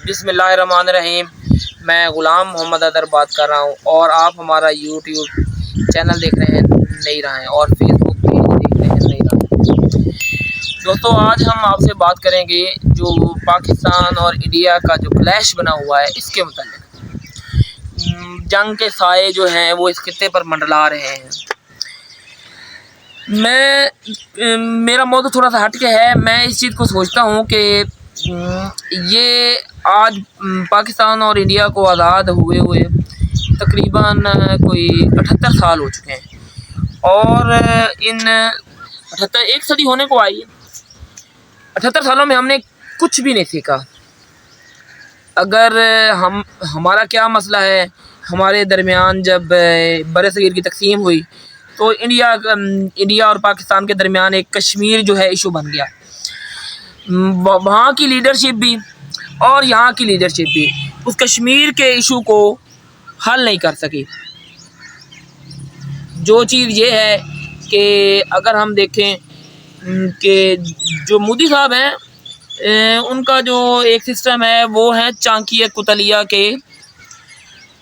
بسم اللہ الرحمن الرحیم۔ میں غلام محمد ادر بات کر رہا ہوں اور آپ ہمارا یوٹیوب چینل دیکھ رہے ہیں نہیں رہے ہیں اور فیس بک پیج دیکھ رہے ہیں نہیں رہے ہیں۔ دوستو آج ہم آپ سے بات کریں گے جو پاکستان اور انڈیا کا جو کلیش بنا ہوا ہے اس کے متعلق۔ جنگ کے سائے جو ہیں وہ اس خطے پر منڈلا رہے ہیں۔ میرا موضوع تھوڑا سا ہٹ کے ہے۔ میں اس چیز کو سوچتا ہوں کہ یہ آج پاکستان اور انڈیا کو آزاد ہوئے تقریباً کوئی 78 سال ہو چکے ہیں اور ان 78 ایک صدی ہونے کو آئی ہے۔ 78 سالوں میں ہم نے کچھ بھی نہیں سیکھا۔ اگر ہمارا کیا مسئلہ ہے، ہمارے درمیان جب برصغیر کی تقسیم ہوئی تو انڈیا اور پاکستان کے درمیان ایک کشمیر جو ہے ایشو بن گیا۔ وہاں کی لیڈرشپ بھی اور یہاں کی لیڈرشپ بھی اس کشمیر کے ایشو کو حل نہیں کر سکی۔ جو چیز یہ ہے کہ اگر ہم دیکھیں کہ جو مودی صاحب ہیں ان کا جو ایک سسٹم ہے وہ ہے چانکیہ کتلیہ کے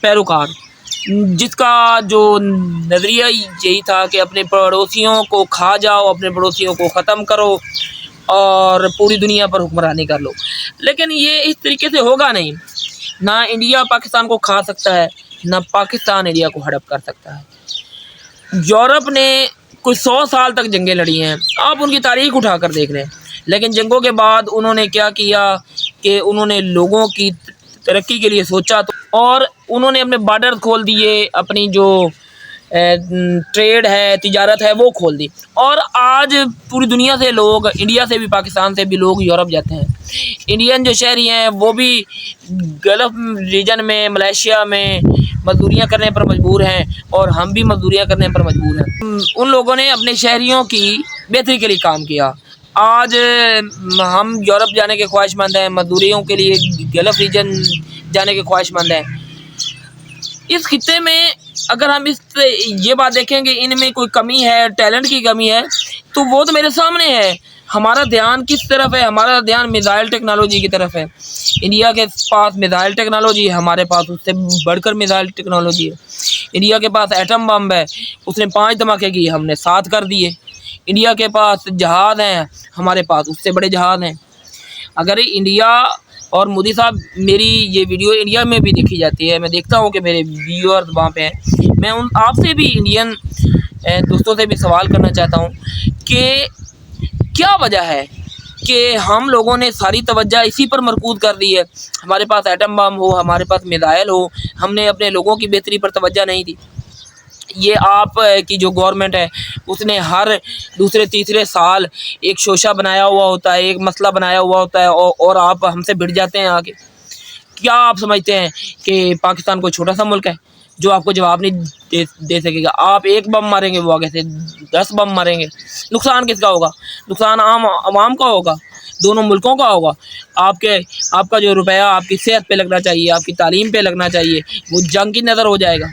پیروکار، جس کا جو نظریہ یہی تھا کہ اپنے پڑوسیوں کو کھا جاؤ، اپنے پڑوسیوں کو ختم کرو اور پوری دنیا پر حکمرانی کر لو۔ لیکن یہ اس طریقے سے ہوگا نہیں۔ نہ انڈیا پاکستان کو کھا سکتا ہے، نہ پاکستان انڈیا کو ہڑپ کر سکتا ہے۔ یورپ نے کوئی 100 سال تک جنگیں لڑی ہیں، آپ ان کی تاریخ اٹھا کر دیکھ لیں۔ لیکن جنگوں کے بعد انہوں نے کیا کیا کہ انہوں نے لوگوں کی ترقی کے لیے سوچا اور انہوں نے اپنے بارڈر کھول دیے، اپنی جو ٹریڈ ہے، تجارت ہے وہ کھول دی، اور آج پوری دنیا سے لوگ، انڈیا سے بھی پاکستان سے بھی لوگ یورپ جاتے ہیں۔ انڈین جو شہری ہیں وہ بھی گلف ریجن میں، ملیشیا میں مزدوریاں کرنے پر مجبور ہیں اور ہم بھی مزدوریاں کرنے پر مجبور ہیں۔ ان لوگوں نے اپنے شہریوں کی بہتری کے لیے کام کیا۔ آج ہم یورپ جانے کے خواہش مند ہیں، مزدوریوں کے لیے گلف ریجن جانے کے خواہش مند ہیں۔ اس خطے میں اگر ہم یہ بات دیکھیں کہ ان میں کوئی کمی ہے، ٹیلنٹ کی کمی ہے، تو وہ تو میرے سامنے ہے۔ ہمارا دھیان کس طرف ہے؟ ہمارا دھیان میزائل ٹیکنالوجی کی طرف ہے۔ انڈیا کے پاس میزائل ٹیکنالوجی ہے، ہمارے پاس اس سے بڑھ کر میزائل ٹیکنالوجی ہے۔ انڈیا کے پاس ایٹم بم ہے، اس نے 5 دھماکے کیے، ہم نے 7 کر دیے۔ انڈیا کے پاس جہاز ہیں، ہمارے پاس اس سے بڑے جہاز ہیں۔ اگر انڈیا اور مودی صاحب، میری یہ ویڈیو انڈیا میں بھی دیکھی جاتی ہے، میں دیکھتا ہوں کہ میرے ویورز وہاں پہ ہیں، میں آپ سے بھی، انڈین دوستوں سے بھی سوال کرنا چاہتا ہوں کہ کیا وجہ ہے کہ ہم لوگوں نے ساری توجہ اسی پر مرکوز کر دی ہے؟ ہمارے پاس ایٹم بم ہو، ہمارے پاس میزائل ہو، ہم نے اپنے لوگوں کی بہتری پر توجہ نہیں دی۔ یہ آپ کی جو گورنمنٹ ہے اس نے ہر دوسرے تیسرے سال ایک شوشہ بنایا ہوا ہوتا ہے، ایک مسئلہ بنایا ہوا ہوتا ہے اور آپ ہم سے بھڑ جاتے ہیں آگے۔ کیا آپ سمجھتے ہیں کہ پاکستان کوئی چھوٹا سا ملک ہے جو آپ کو جواب نہیں دے سکے گا؟ آپ ایک بم ماریں گے، وہ آگے سے 10 بم ماریں گے۔ نقصان کس کا ہوگا؟ نقصان عام عوام کا ہوگا، دونوں ملکوں کا ہوگا۔ آپ کا جو روپیہ آپ کی صحت پہ لگنا چاہیے، آپ کی تعلیم پہ لگنا چاہیے، وہ جنگ کی نظر ہو جائے گا۔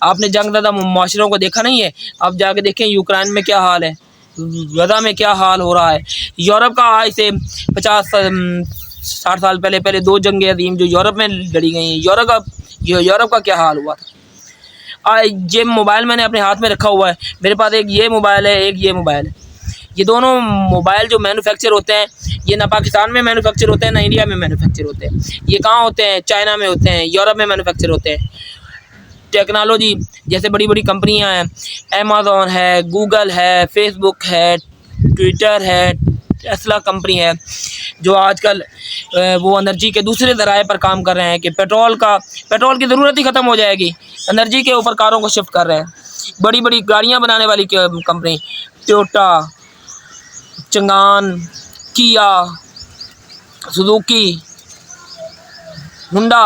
آپ نے جنگ زدہ معاشروں کو دیکھا نہیں ہے؟ آپ جا کے دیکھیں یوکرائن میں کیا حال ہے، غزہ میں کیا حال ہو رہا ہے۔ یورپ کا آج سے 50-60 سال پہلے 2 جنگیں عظیم جو یورپ میں لڑی گئی ہیں، یورپ کا کیا حال ہوا تھا۔ یہ موبائل میں نے اپنے ہاتھ میں رکھا ہوا ہے، میرے پاس ایک یہ موبائل ہے، ایک یہ موبائل ہے۔ یہ دونوں موبائل جو مینوفیکچر ہوتے ہیں، یہ نہ پاکستان میں مینوفیکچر ہوتے ہیں نہ انڈیا میں مینوفیکچر ہوتے ہیں۔ یہ کہاں ہوتے ہیں؟ چائنا میں ہوتے ہیں، یورپ میں مینوفیکچر ہوتے ہیں۔ ٹیکنالوجی جیسے بڑی بڑی کمپنیاں ہیں، امیزون ہے، گوگل ہے، فیس بک ہے، ٹویٹر ہے، ٹیسلا کمپنی ہے، جو آج کل وہ انرجی کے دوسرے ذرائع پر کام کر رہے ہیں کہ پیٹرول کی ضرورت ہی ختم ہو جائے گی، انرجی کے اوپر کاروں کو شفٹ کر رہے ہیں۔ بڑی بڑی گاڑیاں بنانے والی کمپنی، ٹویوٹا، چنگان، کیا، سوزوکی، ہونڈا،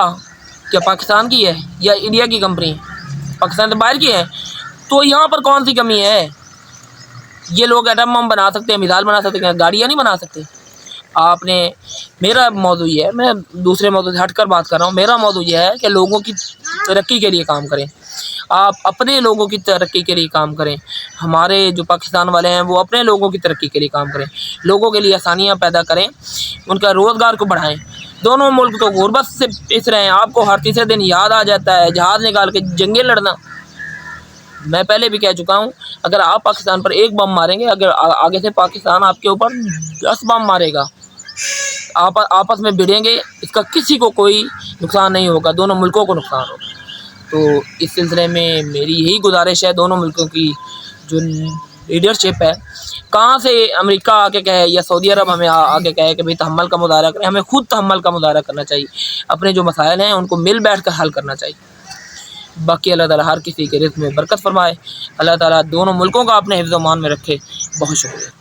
کیا پاکستان کی ہے یا انڈیا کی کمپنی ہے؟ پاکستان سے باہر کی ہے۔ تو یہاں پر کون سی کمی ہے؟ یہ لوگ ایٹم بم بنا سکتے ہیں، میزائل بنا سکتے ہیں، گاڑیاں نہیں بنا سکتے؟ میرا موضوع یہ ہے، میں دوسرے موضوع سے ہٹ کر بات کر رہا ہوں، میرا موضوع یہ ہے کہ لوگوں کی ترقی کے لیے کام کریں۔ آپ اپنے لوگوں کی ترقی کے لیے کام کریں، ہمارے جو پاکستان والے ہیں وہ اپنے لوگوں کی ترقی کے لیے کام کریں، لوگوں کے لیے آسانیاں پیدا کریں، ان کا روزگار کو بڑھائیں۔ دونوں ملک تو غربت سے پس رہے ہیں، آپ کو ہر تیسرے دن یاد آ جاتا ہے جہاز نکال کے جنگیں لڑنا۔ میں پہلے بھی کہہ چکا ہوں، اگر آپ پاکستان پر ایک بم ماریں گے، اگر آگے سے پاکستان آپ کے اوپر 10 بم مارے گا، آپ آپس میں بھڑیں گے، اس کا کسی کو کوئی نقصان نہیں ہوگا، دونوں ملکوں کو نقصان ہوگا۔ تو اس سلسلے میں میری یہی گزارش ہے، دونوں ملکوں کی جو لیڈرشپ ہے، کہاں سے امریکہ آ کے کہے یا سعودی عرب ہمیں آ کے کہے کہ بھئی تحمل کا مظاہرہ کریں، ہمیں خود تحمل کا مظاہرہ کرنا چاہیے، اپنے جو مسائل ہیں ان کو مل بیٹھ کر حل کرنا چاہیے۔ باقی اللہ تعالیٰ ہر کسی کے رزق میں برکت فرمائے، اللہ تعالیٰ دونوں ملکوں کا اپنے حفظ و امان میں رکھے۔ بہت شکریہ۔